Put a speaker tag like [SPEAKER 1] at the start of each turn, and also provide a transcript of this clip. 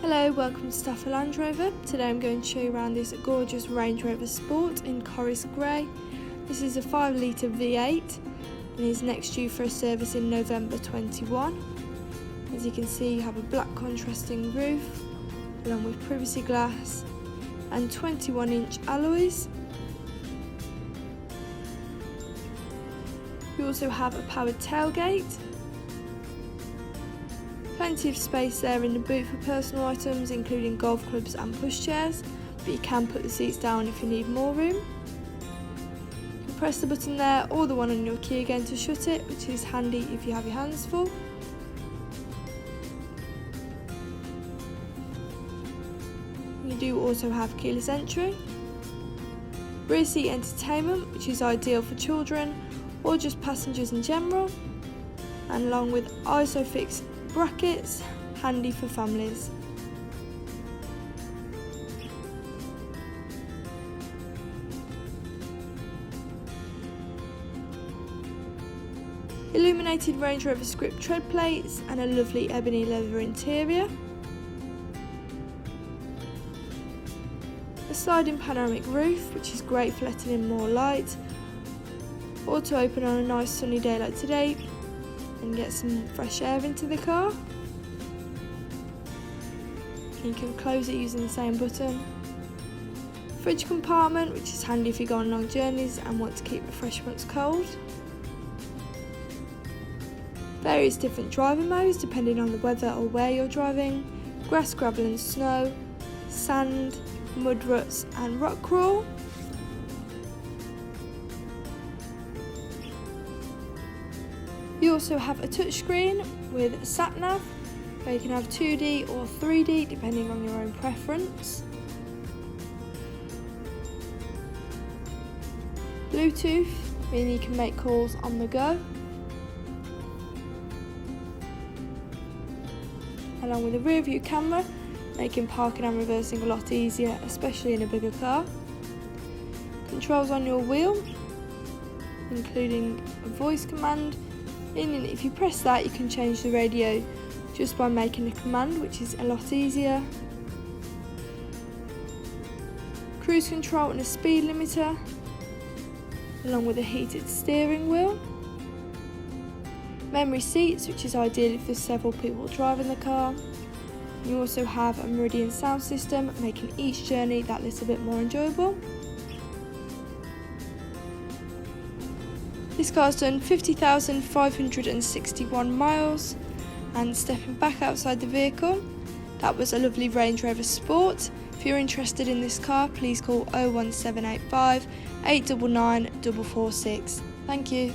[SPEAKER 1] Hello, welcome to Stafford Land Rover. Today I'm going to show you around this gorgeous Range Rover Sport in Corris Grey. This is a 5 litre V8 and is next due for a service in November 21. As you can see, you have a black contrasting roof along with privacy glass and 21-inch alloys. You also have a powered tailgate. Plenty of space there in the boot for personal items including golf clubs and pushchairs, but you can put the seats down if you need more room. You can press the button there or the one on your key again to shut it, which is handy if you have your hands full. You do also have keyless entry. Rear seat entertainment, which is ideal for children or just passengers in general, and along with ISOFIX brackets, handy for families. Illuminated Range Rover script tread plates and a lovely ebony leather interior. A sliding panoramic roof, which is great for letting in more light. Auto open on a nice sunny day like today and get some fresh air into the car. You can close it using the same button. Fridge compartment, which is handy if you go on long journeys and want to keep refreshments cold. Various different driving modes depending on the weather or where you're driving. Grass, gravel and snow, sand, mud ruts and rock crawl. You also have a touchscreen with a sat-nav where you can have 2D or 3D depending on your own preference. Bluetooth, meaning you can make calls on the go. Along with a rear view camera, making parking and reversing a lot easier, especially in a bigger car. Controls on your wheel, including a voice command. Meaning if you press that, you can change the radio just by making a command, which is a lot easier. Cruise control and a speed limiter, along with a heated steering wheel. Memory seats, which is ideal if there's several people driving the car. You also have a Meridian sound system, making each journey that little bit more enjoyable. This car's done 50,561 miles, and stepping back outside the vehicle, that was a lovely Range Rover Sport. If you're interested in this car, please call 01785 899 446. Thank you.